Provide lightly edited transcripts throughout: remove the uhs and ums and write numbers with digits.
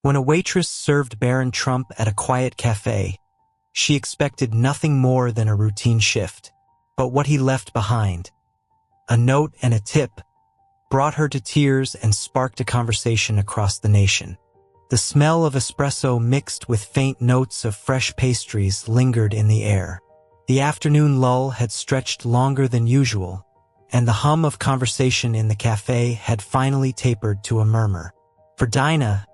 When a waitress served Barron Trump at a quiet cafe, she expected nothing more than a routine shift. But what he left behind, a note and a tip, brought her to tears and sparked a conversation across the nation. The smell of espresso mixed with faint notes of fresh pastries lingered in the air. The afternoon lull had stretched longer than usual, and the hum of conversation in the cafe had finally tapered to a murmur. For Dinah,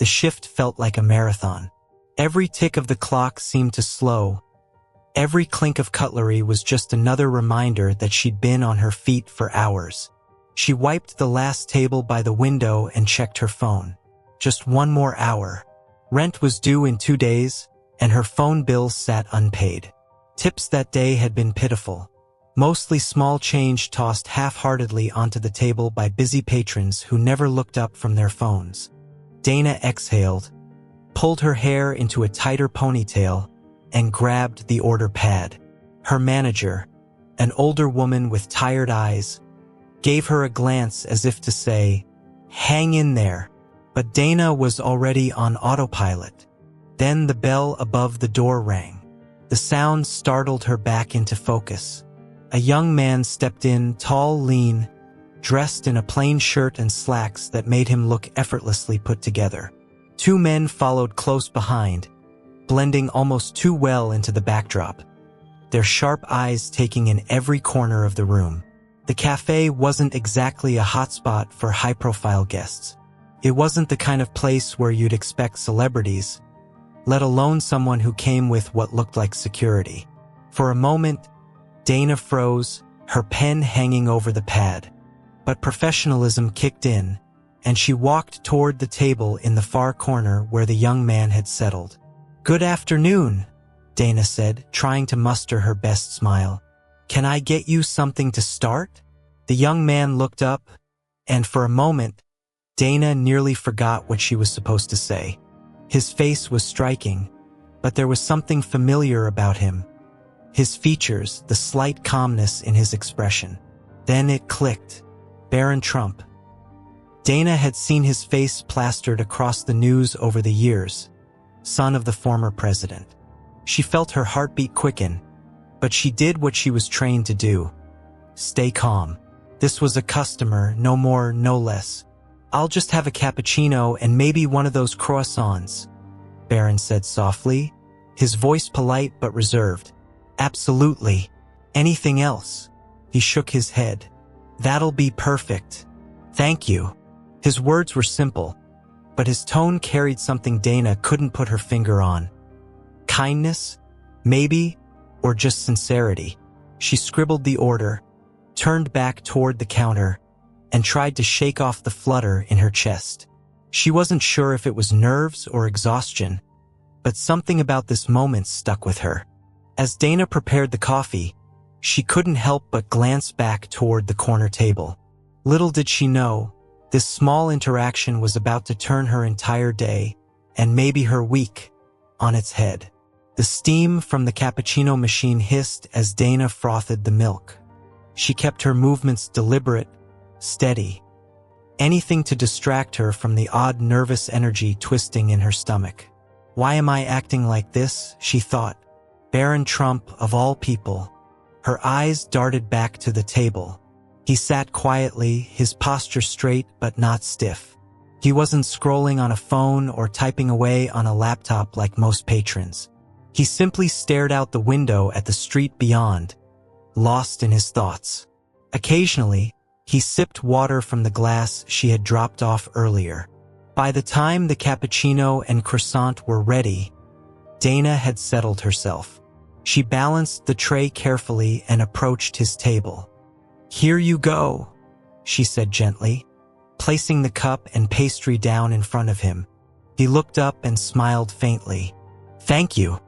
the shift felt like a marathon. Every tick of the clock seemed to slow. Every clink of cutlery was just another reminder that she'd been on her feet for hours. She wiped the last table by the window and checked her phone. Just one more hour. Rent was due in 2 days, and her phone bill sat unpaid. Tips that day had been pitiful. Mostly small change tossed half-heartedly onto the table by busy patrons who never looked up from their phones. Dana exhaled, pulled her hair into a tighter ponytail, and grabbed the order pad. Her manager, an older woman with tired eyes, gave her a glance as if to say, "Hang in there." But Dana was already on autopilot. Then the bell above the door rang. The sound startled her back into focus. A young man stepped in, tall, lean, dressed in a plain shirt and slacks that made him look effortlessly put together. 2 men followed close behind, blending almost too well into the backdrop, their sharp eyes taking in every corner of the room. The cafe wasn't exactly a hotspot for high-profile guests. It wasn't the kind of place where you'd expect celebrities, let alone someone who came with what looked like security. For a moment, Dana froze, her pen hanging over the pad. But professionalism kicked in, and she walked toward the table in the far corner where the young man had settled. "Good afternoon," Dana said, trying to muster her best smile. "Can I get you something to start?" The young man looked up, and for a moment, Dana nearly forgot what she was supposed to say. His face was striking, but there was something familiar about him. His features, the slight calmness in his expression. Then it clicked. Barron Trump. Dana had seen his face plastered across the news over the years, son of the former president. She felt her heartbeat quicken, but she did what she was trained to do. Stay calm. This was a customer, no more, no less. "I'll just have a cappuccino and maybe one of those croissants," Barron said softly, his voice polite but reserved. "Absolutely. Anything else?" He shook his head. "That'll be perfect. Thank you." His words were simple, but his tone carried something Dana couldn't put her finger on. Kindness? Maybe? Or just sincerity? She scribbled the order, turned back toward the counter, and tried to shake off the flutter in her chest. She wasn't sure if it was nerves or exhaustion, but something about this moment stuck with her. As Dana prepared the coffee, she couldn't help but glance back toward the corner table. Little did she know, this small interaction was about to turn her entire day, and maybe her week, on its head. The steam from the cappuccino machine hissed as Dana frothed the milk. She kept her movements deliberate, steady. Anything to distract her from the odd nervous energy twisting in her stomach. "Why am I acting like this?" she thought. Barron Trump, of all people. Her eyes darted back to the table. He sat quietly, his posture straight but not stiff. He wasn't scrolling on a phone or typing away on a laptop like most patrons. He simply stared out the window at the street beyond, lost in his thoughts. Occasionally, he sipped water from the glass she had dropped off earlier. By the time the cappuccino and croissant were ready, Dana had settled herself. She balanced the tray carefully and approached his table. "Here you go," she said gently, placing the cup and pastry down in front of him. He looked up and smiled faintly. "Thank you."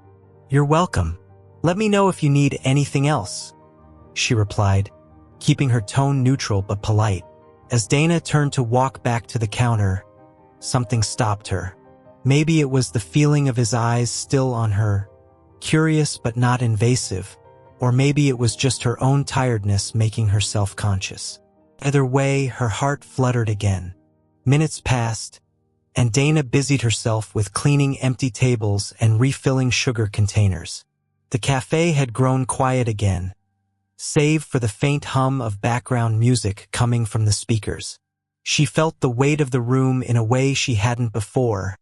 "You're welcome. Let me know if you need anything else," she replied, keeping her tone neutral but polite. As Dana turned to walk back to the counter, something stopped her. Maybe it was the feeling of his eyes still on her, curious but not invasive, or maybe it was just her own tiredness making her self-conscious. Either way, her heart fluttered again. Minutes passed, and Dana busied herself with cleaning empty tables and refilling sugar containers. The cafe had grown quiet again, save for the faint hum of background music coming from the speakers. She felt the weight of the room in a way she hadn't before,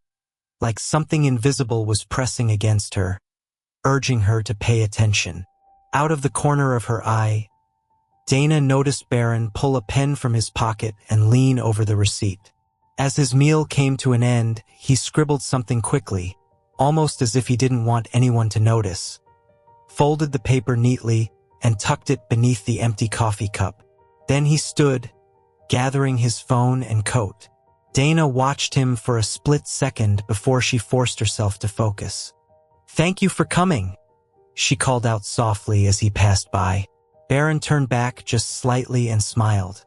like something invisible was pressing against her, urging her to pay attention. Out of the corner of her eye, Dana noticed Barron pull a pen from his pocket and lean over the receipt. As his meal came to an end, he scribbled something quickly, almost as if he didn't want anyone to notice, folded the paper neatly, and tucked it beneath the empty coffee cup. Then he stood, gathering his phone and coat. Dana watched him for a split second before she forced herself to focus. "Thank you for coming," she called out softly as he passed by. Barron turned back just slightly and smiled.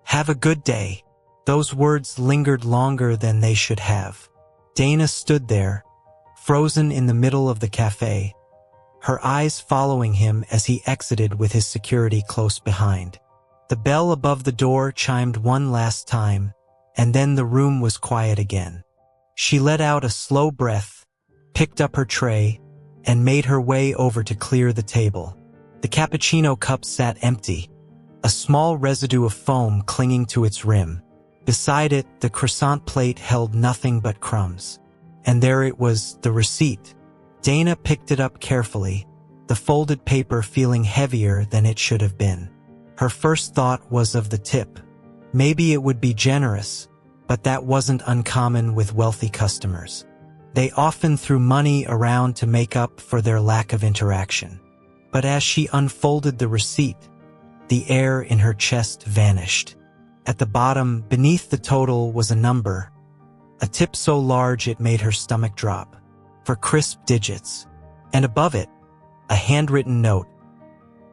"Have a good day." Those words lingered longer than they should have. Dana stood there, frozen in the middle of the cafe, her eyes following him as he exited with his security close behind. The bell above the door chimed one last time, and then the room was quiet again. She let out a slow breath, picked up her tray, and made her way over to clear the table. The cappuccino cup sat empty, a small residue of foam clinging to its rim. Beside it, the croissant plate held nothing but crumbs. And there it was, the receipt. Dana picked it up carefully, the folded paper feeling heavier than it should have been. Her first thought was of the tip. Maybe it would be generous, but that wasn't uncommon with wealthy customers. They often threw money around to make up for their lack of interaction. But as she unfolded the receipt, the air in her chest vanished. At the bottom, beneath the total, was a number, a tip so large it made her stomach drop, for crisp digits. And above it, a handwritten note.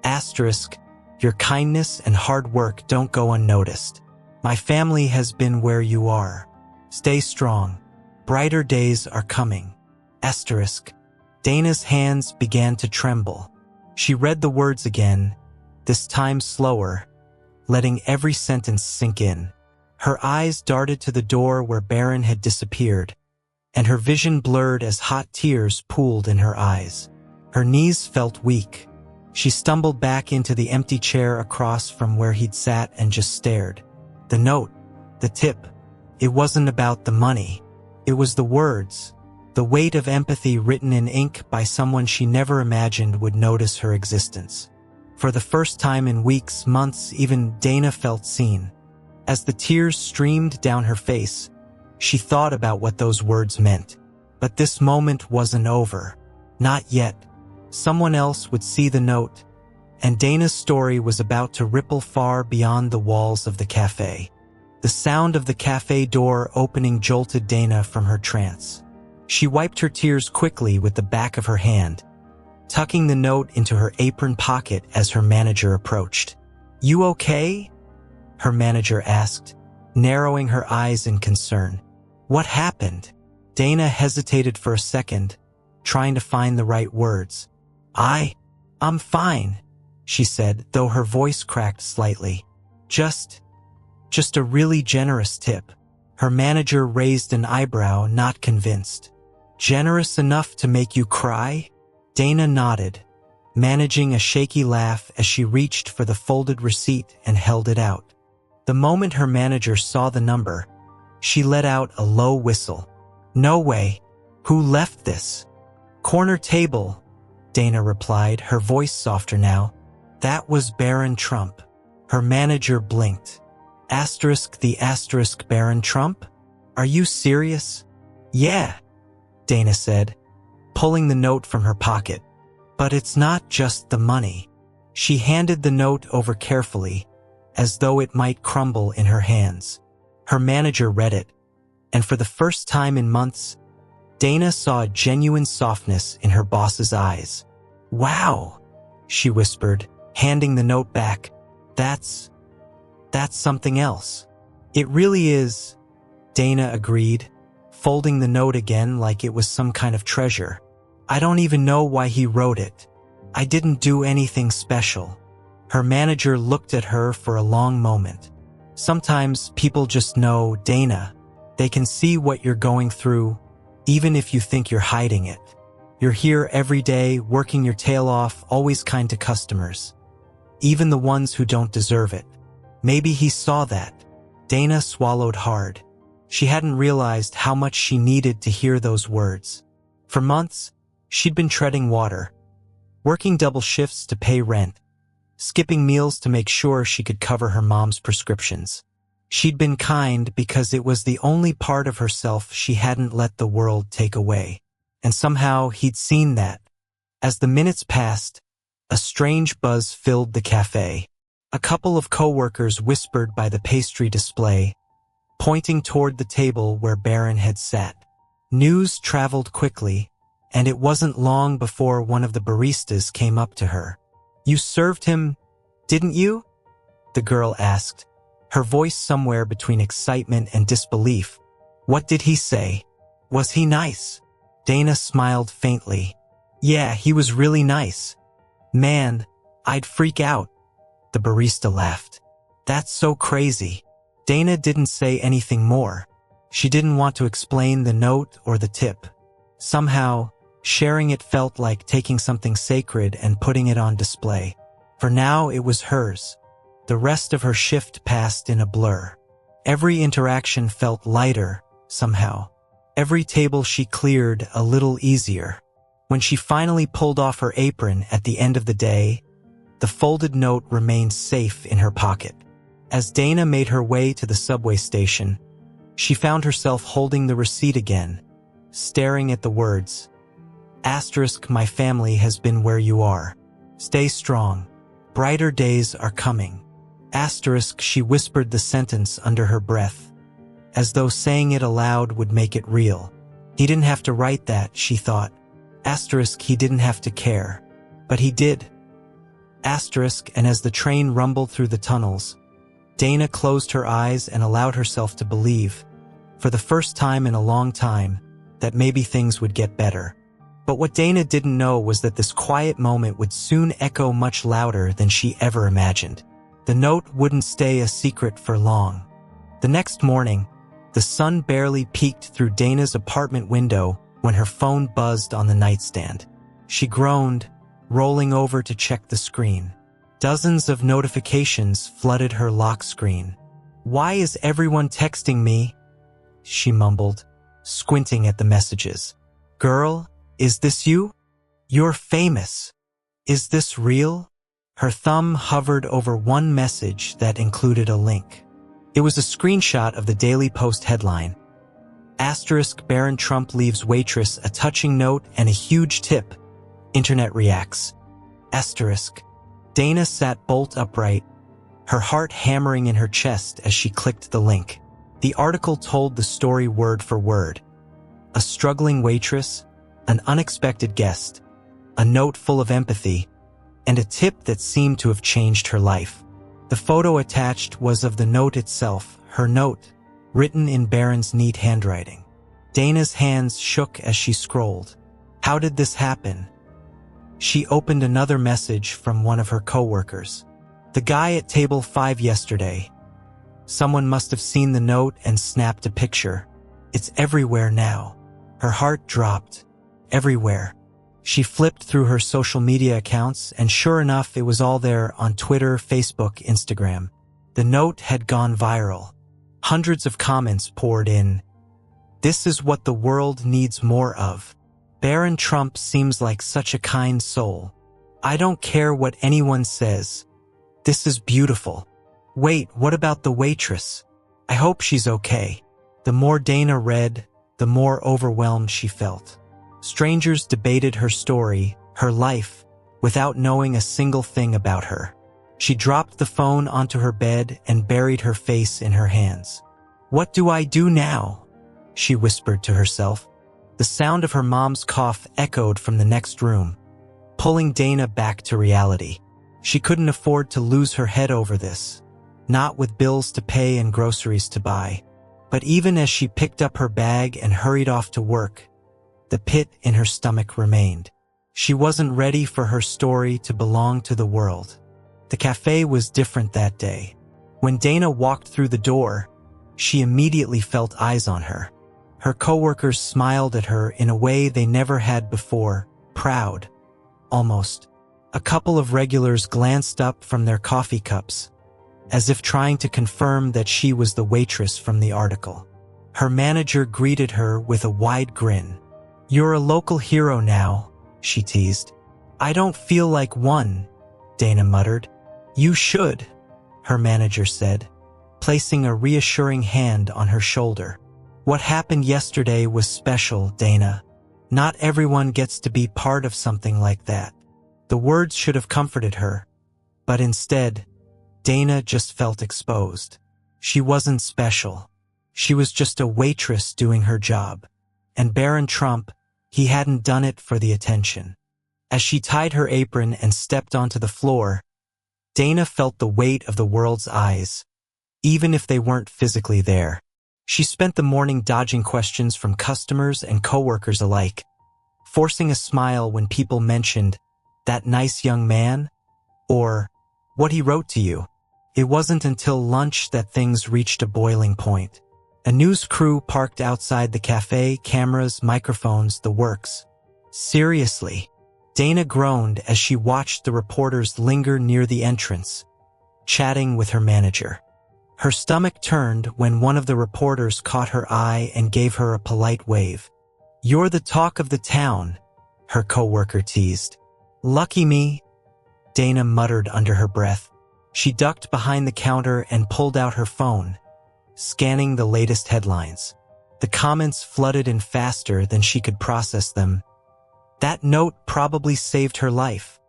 Asterisk, your kindness and hard work don't go unnoticed. My family has been where you are. Stay strong. Brighter days are coming. Asterisk. Dana's hands began to tremble. She read the words again, this time slower, letting every sentence sink in. Her eyes darted to the door where Barron had disappeared, and her vision blurred as hot tears pooled in her eyes. Her knees felt weak. She stumbled back into the empty chair across from where he'd sat and just stared. The note, the tip, it wasn't about the money. It was the words, the weight of empathy written in ink by someone she never imagined would notice her existence. For the first time in weeks, months, even Dana felt seen. As the tears streamed down her face, she thought about what those words meant. But this moment wasn't over. Not yet. Someone else would see the note, and Dana's story was about to ripple far beyond the walls of the cafe. The sound of the cafe door opening jolted Dana from her trance. She wiped her tears quickly with the back of her hand, tucking the note into her apron pocket as her manager approached. "You okay?" her manager asked, narrowing her eyes in concern. "What happened?" Dana hesitated for a second, trying to find the right words. I'm fine," she said, though her voice cracked slightly. Just a really generous tip." Her manager raised an eyebrow, not convinced. "Generous enough to make you cry?" Dana nodded, managing a shaky laugh as she reached for the folded receipt and held it out. The moment her manager saw the number, she let out a low whistle. "No way. Who left this?" "Corner table," Dana replied, her voice softer now. "That was Barron Trump." Her manager blinked. The Barron Trump? Are you serious?" "Yeah," Dana said, pulling the note from her pocket. "But it's not just the money." She handed the note over carefully, as though it might crumble in her hands. Her manager read it, and for the first time in months, Dana saw a genuine softness in her boss's eyes. "Wow," she whispered, handing the note back. That's something else." "It really is," Dana agreed, folding the note again like it was some kind of treasure. "I don't even know why he wrote it. I didn't do anything special." Her manager looked at her for a long moment. "Sometimes people just know, Dana. They can see what you're going through, even if you think you're hiding it. You're here every day, working your tail off, always kind to customers. Even the ones who don't deserve it. Maybe he saw that. Dana swallowed hard. She hadn't realized how much she needed to hear those words. For months, she'd been treading water, working double shifts to pay rent, skipping meals to make sure she could cover her mom's prescriptions. She'd been kind because it was the only part of herself she hadn't let the world take away. And somehow he'd seen that. As the minutes passed, a strange buzz filled the cafe. A couple of coworkers whispered by the pastry display, pointing toward the table where Barron had sat. News traveled quickly, and it wasn't long before one of the baristas came up to her. "You served him, didn't you?" the girl asked, her voice somewhere between excitement and disbelief. "What did he say? Was he nice?" Dana smiled faintly. "Yeah, he was really nice. Man, I'd freak out." The barista laughed. "That's so crazy." Dana didn't say anything more. She didn't want to explain the note or the tip. Somehow, sharing it felt like taking something sacred and putting it on display. For now, it was hers. The rest of her shift passed in a blur. Every interaction felt lighter, somehow. Every table she cleared a little easier. When she finally pulled off her apron at the end of the day, the folded note remained safe in her pocket. As Dana made her way to the subway station, she found herself holding the receipt again, staring at the words, "My family has been where you are. Stay strong. Brighter days are coming." She whispered the sentence under her breath, as though saying it aloud would make it real. He didn't have to write that, she thought. He didn't have to care. But he did. And as the train rumbled through the tunnels, Dana closed her eyes and allowed herself to believe, for the first time in a long time, that maybe things would get better. But what Dana didn't know was that this quiet moment would soon echo much louder than she ever imagined. The note wouldn't stay a secret for long. The next morning, the sun barely peeked through Dana's apartment window when her phone buzzed on the nightstand. She groaned, rolling over to check the screen. Dozens of notifications flooded her lock screen. "Why is everyone texting me?" she mumbled, squinting at the messages. "Girl, is this you? You're famous. Is this real?" Her thumb hovered over one message that included a link. It was a screenshot of the Daily Post headline. Barron Trump leaves Waitress a touching note and a huge tip. Internet reacts. Dana sat bolt upright, her heart hammering in her chest as she clicked the link. The article told the story word for word. A struggling waitress, an unexpected guest, a note full of empathy, and a tip that seemed to have changed her life. The photo attached was of the note itself, her note, written in Barron's neat handwriting. Dana's hands shook as she scrolled. How did this happen? She opened another message from one of her coworkers. "The guy at table 5 yesterday. Someone must have seen the note and snapped a picture. It's everywhere now." Her heart dropped. Everywhere. She flipped through her social media accounts, and sure enough, it was all there on Twitter, Facebook, Instagram. The note had gone viral. Hundreds of comments poured in. "This is what the world needs more of. Barron Trump seems like such a kind soul. I don't care what anyone says. This is beautiful. Wait, what about the waitress? I hope she's okay." The more Dana read, the more overwhelmed she felt. Strangers debated her story, her life, without knowing a single thing about her. She dropped the phone onto her bed and buried her face in her hands. "What do I do now?" she whispered to herself. The sound of her mom's cough echoed from the next room, pulling Dana back to reality. She couldn't afford to lose her head over this, not with bills to pay and groceries to buy. But even as she picked up her bag and hurried off to work, the pit in her stomach remained. She wasn't ready for her story to belong to the world. The cafe was different that day. When Dana walked through the door, she immediately felt eyes on her. Her coworkers smiled at her in a way they never had before, proud, almost. A couple of regulars glanced up from their coffee cups, as if trying to confirm that she was the waitress from the article. Her manager greeted her with a wide grin. "You're a local hero now," she teased. "I don't feel like one," Dana muttered. "You should," her manager said, placing a reassuring hand on her shoulder. "What happened yesterday was special, Dana. Not everyone gets to be part of something like that." The words should have comforted her, but instead, Dana just felt exposed. She wasn't special. She was just a waitress doing her job. And Barron Trump, he hadn't done it for the attention. As she tied her apron and stepped onto the floor, Dana felt the weight of the world's eyes, even if they weren't physically there. She spent the morning dodging questions from customers and coworkers alike, forcing a smile when people mentioned, "That nice young man?" or "What he wrote to you." It wasn't until lunch that things reached a boiling point. A news crew parked outside the cafe, cameras, microphones, the works. "Seriously?" Dana groaned as she watched the reporters linger near the entrance, chatting with her manager. Her stomach turned when one of the reporters caught her eye and gave her a polite wave. "You're the talk of the town," her coworker teased. "Lucky me," Dana muttered under her breath. She ducked behind the counter and pulled out her phone, scanning the latest headlines. The comments flooded in faster than she could process them. That note probably saved her life.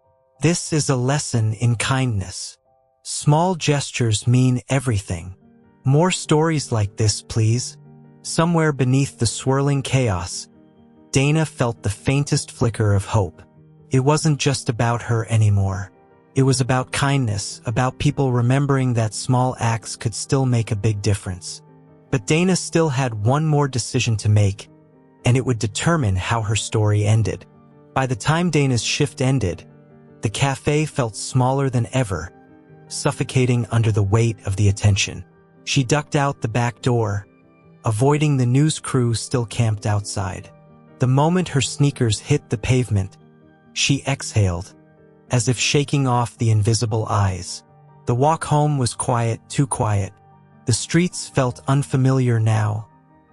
This is a lesson in kindness. Small gestures mean everything. More stories like this, please. Somewhere beneath the swirling chaos, Dana felt the faintest flicker of hope. It wasn't just about her anymore. It was about kindness, about people remembering that small acts could still make a big difference. But Dana still had one more decision to make, and it would determine how her story ended. By the time Dana's shift ended, the cafe felt smaller than ever, suffocating under the weight of the attention. She ducked out the back door, avoiding the news crew still camped outside. The moment her sneakers hit the pavement, she exhaled, as if shaking off the invisible eyes. The walk home was quiet, too quiet. The streets felt unfamiliar now,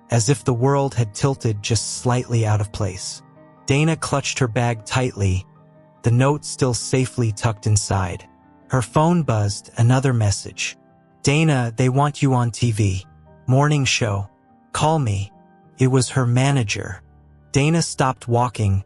as if the world had tilted just slightly out of place. Dana clutched her bag tightly, the note still safely tucked inside. Her phone buzzed, another message. "Dana, they want you on TV. Morning show. Call me." It was her manager. Dana stopped walking,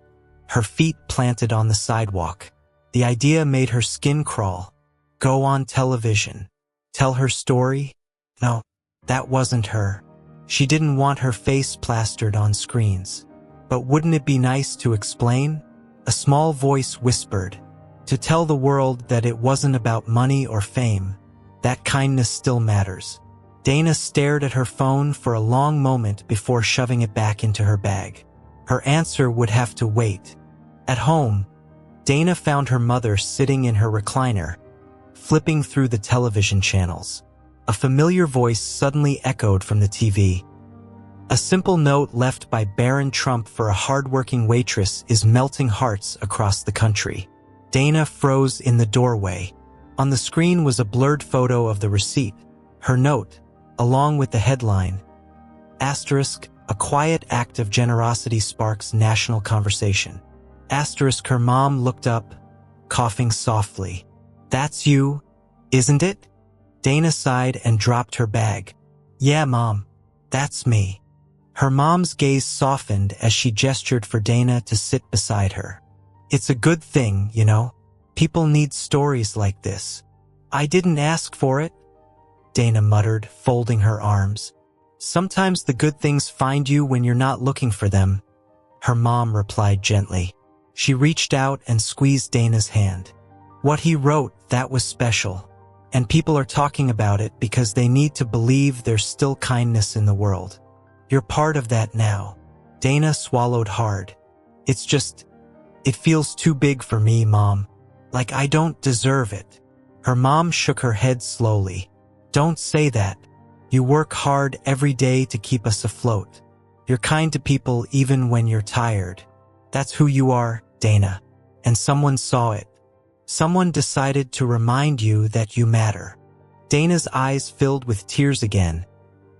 her feet planted on the sidewalk. The idea made her skin crawl. Go on television. Tell her story? No, that wasn't her. She didn't want her face plastered on screens. But wouldn't it be nice to explain? A small voice whispered, to tell the world that it wasn't about money or fame, that kindness still matters. Dana stared at her phone for a long moment before shoving it back into her bag. Her answer would have to wait. At home, Dana found her mother sitting in her recliner, flipping through the television channels. A familiar voice suddenly echoed from the TV. "A simple note left by Barron Trump for a hardworking waitress is melting hearts across the country." Dana froze in the doorway. On the screen was a blurred photo of the receipt, her note, along with the headline, Asterisk, a quiet act of generosity sparks national conversation. Asterisk, her mom looked up, coughing softly. "That's you, isn't it?" Dana sighed and dropped her bag. "Yeah, Mom, that's me." Her mom's gaze softened as she gestured for Dana to sit beside her. "It's a good thing, you know. People need stories like this." "I didn't ask for it," Dana muttered, folding her arms. "Sometimes the good things find you when you're not looking for them," her mom replied gently. She reached out and squeezed Dana's hand. "What he wrote, that was special. And people are talking about it because they need to believe there's still kindness in the world. You're part of that now." Dana swallowed hard. It feels too big for me, Mom. Like I don't deserve it." Her mom shook her head slowly. "Don't say that. You work hard every day to keep us afloat. You're kind to people even when you're tired. That's who you are, Dana. And someone saw it. Someone decided to remind you that you matter. Dana's eyes filled with tears again,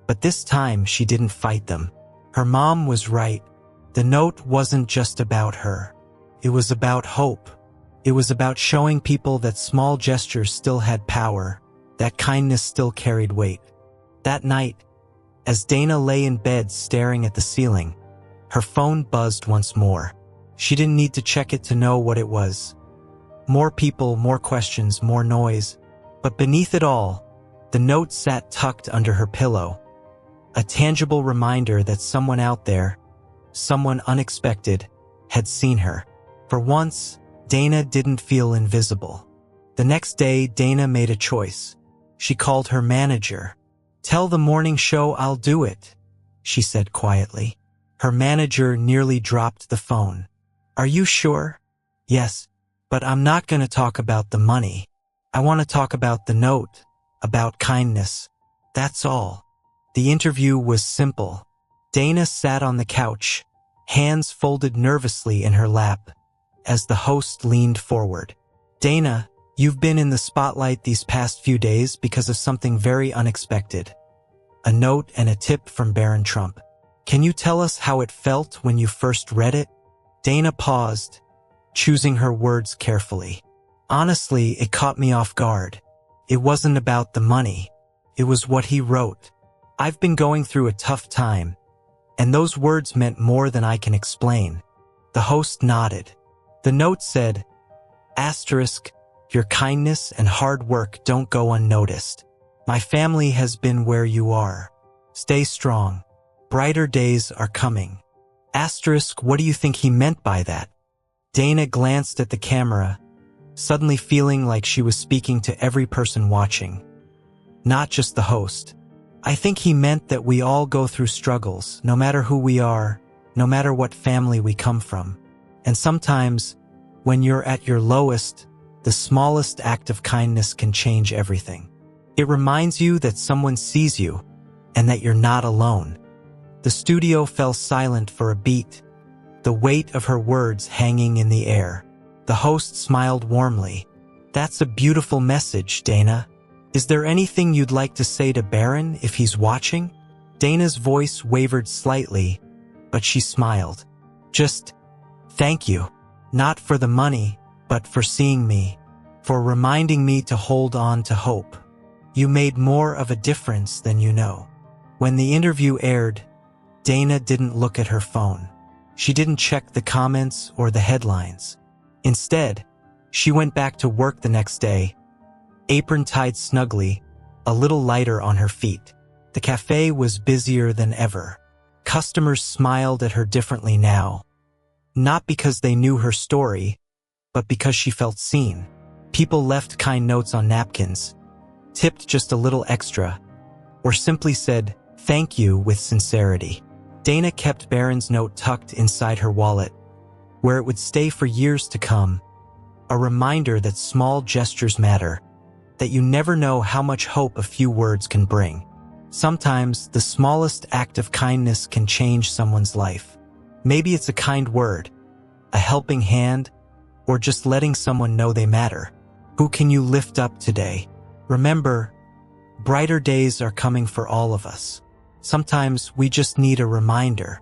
but this time she didn't fight them. Her mom was right. The note wasn't just about her. It was about hope. It was about showing people that small gestures still had power, that kindness still carried weight. That night, as Dana lay in bed staring at the ceiling, her phone buzzed once more. She didn't need to check it to know what it was. More people, more questions, more noise. But beneath it all, the note sat tucked under her pillow. A tangible reminder that someone out there, someone unexpected, had seen her. For once, Dana didn't feel invisible. The next day, Dana made a choice. She called her manager. "Tell the morning show I'll do it," she said quietly. Her manager nearly dropped the phone. "Are you sure?" "Yes, but I'm not going to talk about the money. I want to talk about the note, about kindness. That's all." The interview was simple. Dana sat on the couch, hands folded nervously in her lap, as the host leaned forward. "Dana, you've been in the spotlight these past few days because of something very unexpected. A note and a tip from Barron Trump. Can you tell us how it felt when you first read it?" Dana paused, choosing her words carefully. "Honestly, it caught me off guard. It wasn't about the money. It was what he wrote. I've been going through a tough time, and those words meant more than I can explain." The host nodded. The note said, "Asterisk, your kindness and hard work don't go unnoticed. My family has been where you are. Stay strong. Brighter days are coming." Asterisk, what do you think he meant by that? Dana glanced at the camera, suddenly feeling like she was speaking to every person watching, not just the host. "I think he meant that we all go through struggles, no matter who we are, no matter what family we come from. And sometimes, when you're at your lowest, the smallest act of kindness can change everything. It reminds you that someone sees you, and that you're not alone." The studio fell silent for a beat, the weight of her words hanging in the air. The host smiled warmly. "That's a beautiful message, Dana. Is there anything you'd like to say to Barron if he's watching?" Dana's voice wavered slightly, but she smiled. "Just thank you. Not for the money, but for seeing me, for reminding me to hold on to hope. You made more of a difference than you know." When the interview aired, Dana didn't look at her phone. She didn't check the comments or the headlines. Instead, she went back to work the next day, apron tied snugly, a little lighter on her feet. The cafe was busier than ever. Customers smiled at her differently now, not because they knew her story, but because she felt seen. People left kind notes on napkins, tipped just a little extra, or simply said, "Thank you," with sincerity. Dana kept Barron's note tucked inside her wallet, where it would stay for years to come, a reminder that small gestures matter, that you never know how much hope a few words can bring. Sometimes, the smallest act of kindness can change someone's life. Maybe it's a kind word, a helping hand, or just letting someone know they matter. Who can you lift up today? Remember, brighter days are coming for all of us. Sometimes we just need a reminder.